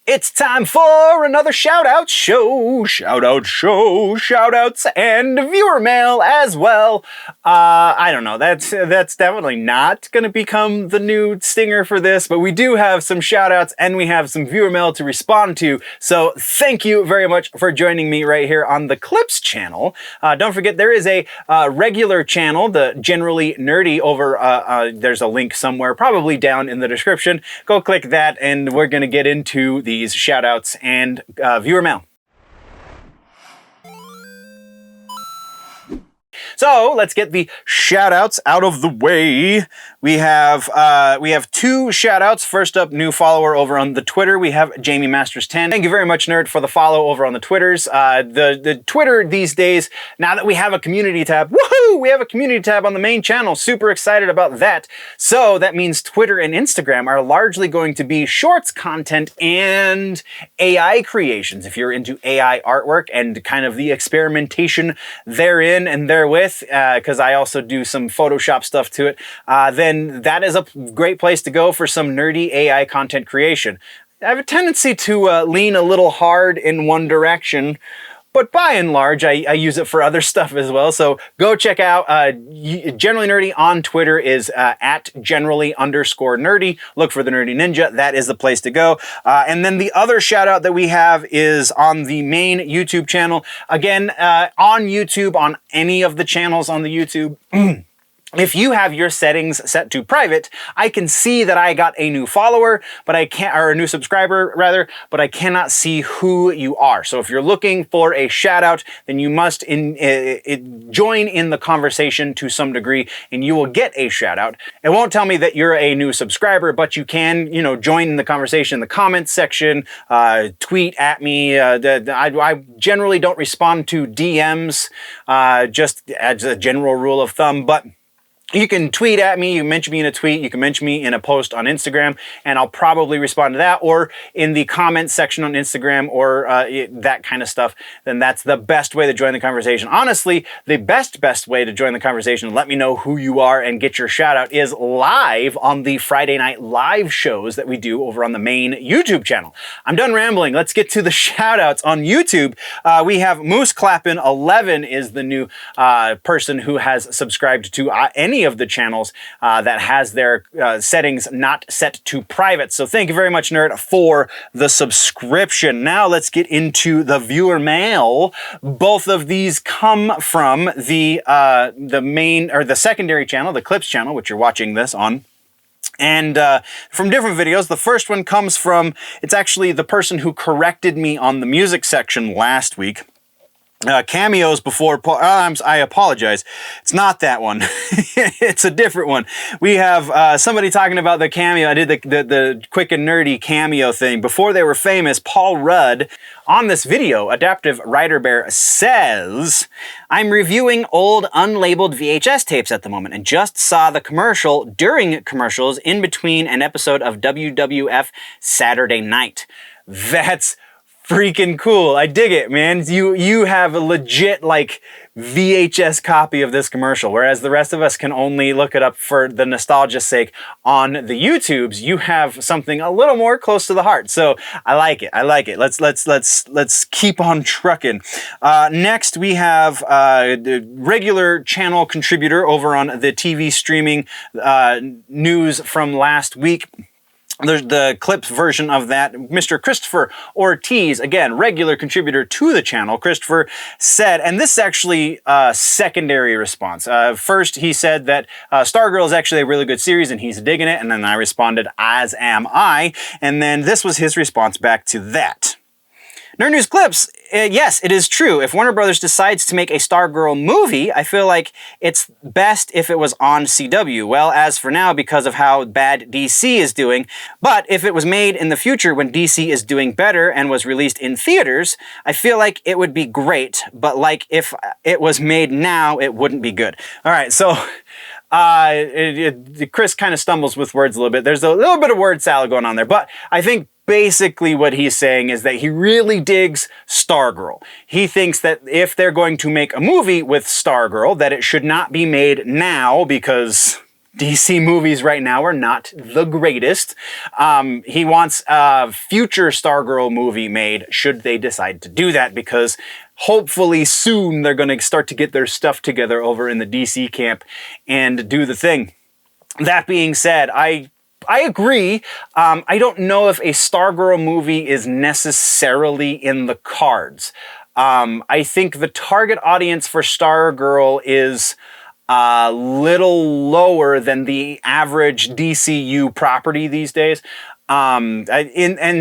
It's time for another shout-out show, shout-outs, and viewer mail as well. I don't know, that's definitely not going to become the new stinger for this, but we do have some shout-outs and we have some viewer mail to respond to, so thank you very much for joining me right here on the Clips channel. Don't forget, there is a regular channel, the Generally Nerdy, over, there's a link somewhere, probably down in the description. Go click that, and we're going to get into these shout-outs and viewer mail. So let's get the shout-outs out of the way. We have two shout-outs. First up, new follower over on the Twitter. We have Jamie Masters 10. Thank you very much, Nerd, for the follow over on the Twitters. The Twitter these days, now that we have a community tab, woohoo! We have a community tab on the main channel. Super excited about that. So that means Twitter and Instagram are largely going to be shorts content and AI creations. If you're into AI artwork and kind of the experimentation therein and therewith, because I also do some Photoshop stuff to it, then that is a great place to go for some nerdy AI content creation. I have a tendency to lean a little hard in one direction, but by and large, I use it for other stuff as well. So go check out Generally Nerdy on Twitter is at generally_nerdy. Look for the Nerdy Ninja. That is the place to go. And then the other shout out that we have is on the main YouTube channel. Again, on YouTube, on any of the channels on the YouTube, if you have your settings set to private, I can see that I got a new follower, but I can't, or a new subscriber rather, but I cannot see who you are. So if you're looking for a shout out, then you must join in the conversation to some degree, and you will get a shout out. It won't tell me that you're a new subscriber, but you can, join in the conversation in the comments section, tweet at me. I generally don't respond to DMs, just as a general rule of thumb, but you can tweet at me, you can mention me in a tweet, you can mention me in a post on Instagram, and I'll probably respond to that, or in the comments section on Instagram, or that kind of stuff. Then that's the best way to join the conversation. Honestly, the best way to join the conversation, let me know who you are and get your shout out, is live on the Friday night live shows that we do over on the main YouTube channel. I'm done rambling. Let's get to the shout outs on YouTube. We have Moose Clappin 11 is the new person who has subscribed to any of the channels that has their settings not set to private. So thank you very much, Nerd, for the subscription. Now let's get into the viewer mail. Both of these come from the main, or the secondary channel, the Clips channel, which you're watching this on. And from different videos. The first one comes from, it's actually the person who corrected me on the music section last week. Cameos before, I apologize. It's not that one. It's a different one. We have somebody talking about the cameo. I did the quick and nerdy cameo thing. Before they were famous, Paul Rudd, on this video, Adaptive Writer Bear says, I'm reviewing old unlabeled VHS tapes at the moment and just saw the commercial during commercials in between an episode of WWF Saturday Night. That's freaking cool. I dig it, man. You have a legit, like, VHS copy of this commercial, whereas the rest of us can only look it up for the nostalgia's sake on the YouTubes. You have something a little more close to the heart. So I like it. I like it. Let's keep on trucking. Next, we have the regular channel contributor over on the TV streaming news from last week. There's the Clips version of that. Mr. Christopher Ortiz, again, regular contributor to the channel. Christopher said, and this is actually a secondary response. First, he said that Stargirl is actually a really good series and he's digging it. And then I responded, as am I. And then this was his response back to that. Nerd News Clips, yes, it is true. If Warner Brothers decides to make a Stargirl movie, I feel like it's best if it was on CW. Well, as for now, because of how bad DC is doing. But if it was made in the future when DC is doing better and was released in theaters, I feel like it would be great. But like if it was made now, it wouldn't be good. All right, so Chris kind of stumbles with words a little bit. There's a little bit of word salad going on there, but I think basically what he's saying is that he really digs Stargirl. He thinks that if they're going to make a movie with Stargirl, that it should not be made now because DC movies right now are not the greatest. He wants a future Stargirl movie made, should they decide to do that, because hopefully soon they're going to start to get their stuff together over in the DC camp and do the thing. That being said, I agree. I don't know if a Stargirl movie is necessarily in the cards. I think the target audience for Stargirl is a little lower than the average DCU property these days. And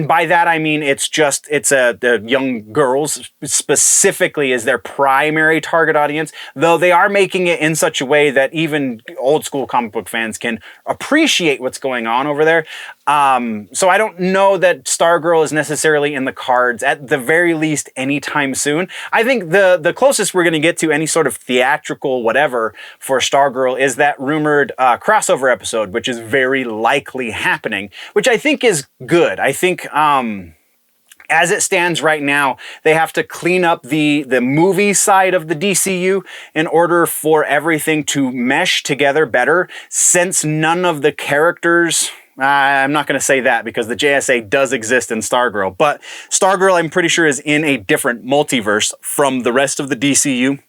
by that I mean it's the young girls specifically is their primary target audience, though they are making it in such a way that even old school comic book fans can appreciate what's going on over there. So I don't know that Stargirl is necessarily in the cards, at the very least anytime soon. I think the closest we're going to get to any sort of theatrical whatever for Stargirl is that rumored crossover episode, which is very likely happening, which I think is good. I think as it stands right now, they have to clean up the movie side of the DCU in order for everything to mesh together better, since none of the characters... I'm not going to say that because the JSA does exist in Stargirl, but Stargirl I'm pretty sure is in a different multiverse from the rest of the DCU.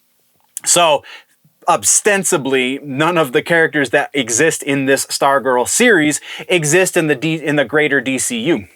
So ostensibly, none of the characters that exist in this Stargirl series exist in the greater DCU.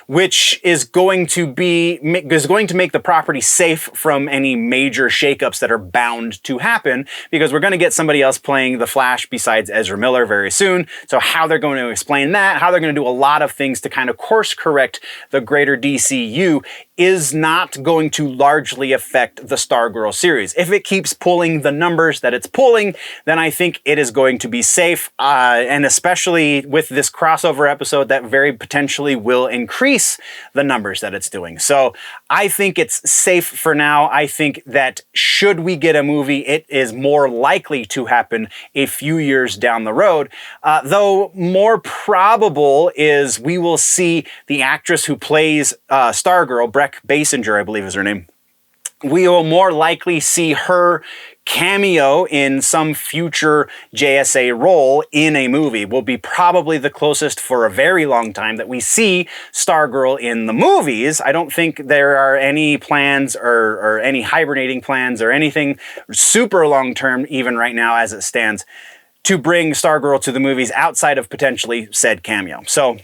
Which is going to make the property safe from any major shakeups that are bound to happen, because we're going to get somebody else playing the Flash besides Ezra Miller very soon. So how they're going to explain that, how they're going to do a lot of things to kind of course correct the greater DCU is not going to largely affect the Stargirl series. If it keeps pulling the numbers that it's pulling, then I think it is going to be safe, and especially with this crossover episode that very potentially will increase the numbers that it's doing. So I think it's safe for now. I think that should we get a movie, it is more likely to happen a few years down the road, though more probable is we will see the actress who plays Stargirl, Breck Basinger, I believe is her name. We will more likely see her cameo in some future JSA role in a movie. Will be probably the closest for a very long time that we see Stargirl in the movies. I don't think there are any plans or any hibernating plans or anything super long term, even right now as it stands, to bring Stargirl to the movies outside of potentially said cameo. So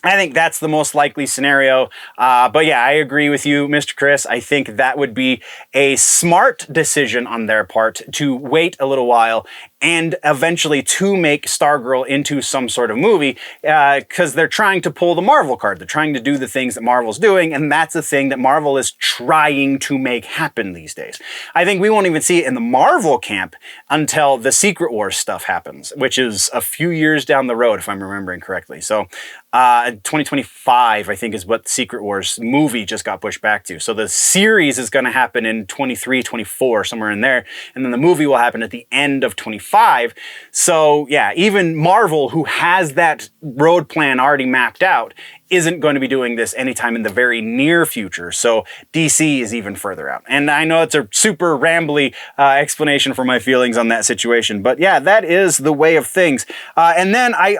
I think that's the most likely scenario. But yeah, I agree with you, Mr. Chris. I think that would be a smart decision on their part to wait a little while and eventually to make Stargirl into some sort of movie, because they're trying to pull the Marvel card. They're trying to do the things that Marvel's doing, and that's the thing that Marvel is trying to make happen these days. I think we won't even see it in the Marvel camp until the Secret Wars stuff happens, which is a few years down the road, if I'm remembering correctly. So 2025, I think, is what Secret Wars movie just got pushed back to. So the series is going to happen in 23, 24, somewhere in there, and then the movie will happen at the end of 25. So yeah, even Marvel, who has that road plan already mapped out, isn't going to be doing this anytime in the very near future. So DC is even further out. And I know it's a super rambly explanation for my feelings on that situation, but yeah, that is the way of things. And then I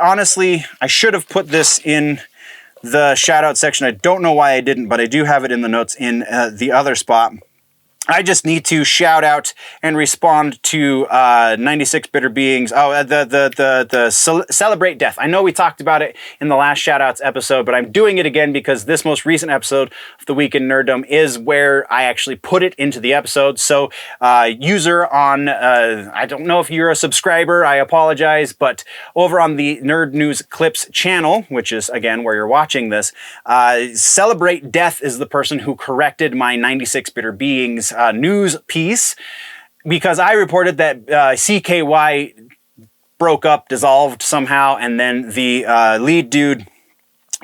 should have put this in the shout out section. I don't know why I didn't, but I do have it in the notes in the other spot. I just need to shout out and respond to 96 Bitter Beings. Oh, the Celebrate Death. I know we talked about it in the last shout-outs episode, but I'm doing it again because this most recent episode of the Week in Nerddom is where I actually put it into the episode. So, user on, I don't know if you're a subscriber, I apologize, but over on the Nerd News Clips channel, which is, again, where you're watching this, Celebrate Death is the person who corrected my 96 Bitter Beings news piece, because I reported that CKY broke up, dissolved somehow, and then the lead dude,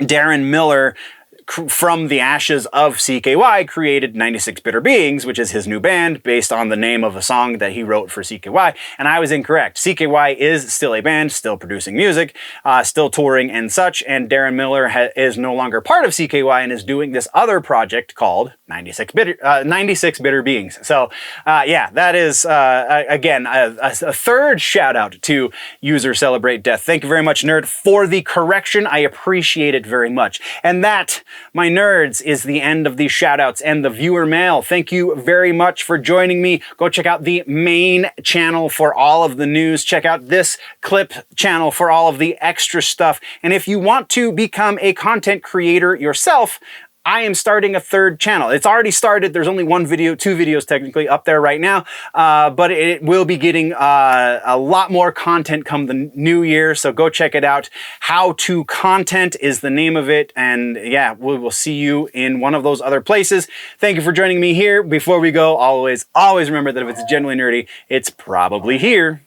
Darren Miller, from the ashes of CKY, created 96 Bitter Beings, which is his new band based on the name of a song that he wrote for CKY. And I was incorrect. CKY is still a band, still producing music, still touring and such. And Darren Miller is no longer part of CKY and is doing this other project called 96 Bitter Beings. So yeah, that is, again, a third shout out to user Celebrate Death. Thank you very much, Nerd, for the correction. I appreciate it very much. And that, my nerds, is the end of the shout outs and the viewer mail. Thank you very much for joining me. Go check out the main channel for all of the news. Check out this clip channel for all of the extra stuff. And if you want to become a content creator yourself, I am starting a third channel. It's already started. There's only one video, two videos technically up there right now, but it will be getting a lot more content come the new year. So go check it out. How to Content is the name of it. And yeah, we will see you in one of those other places. Thank you for joining me here. Before we go, always remember that if it's genuinely nerdy, it's probably here.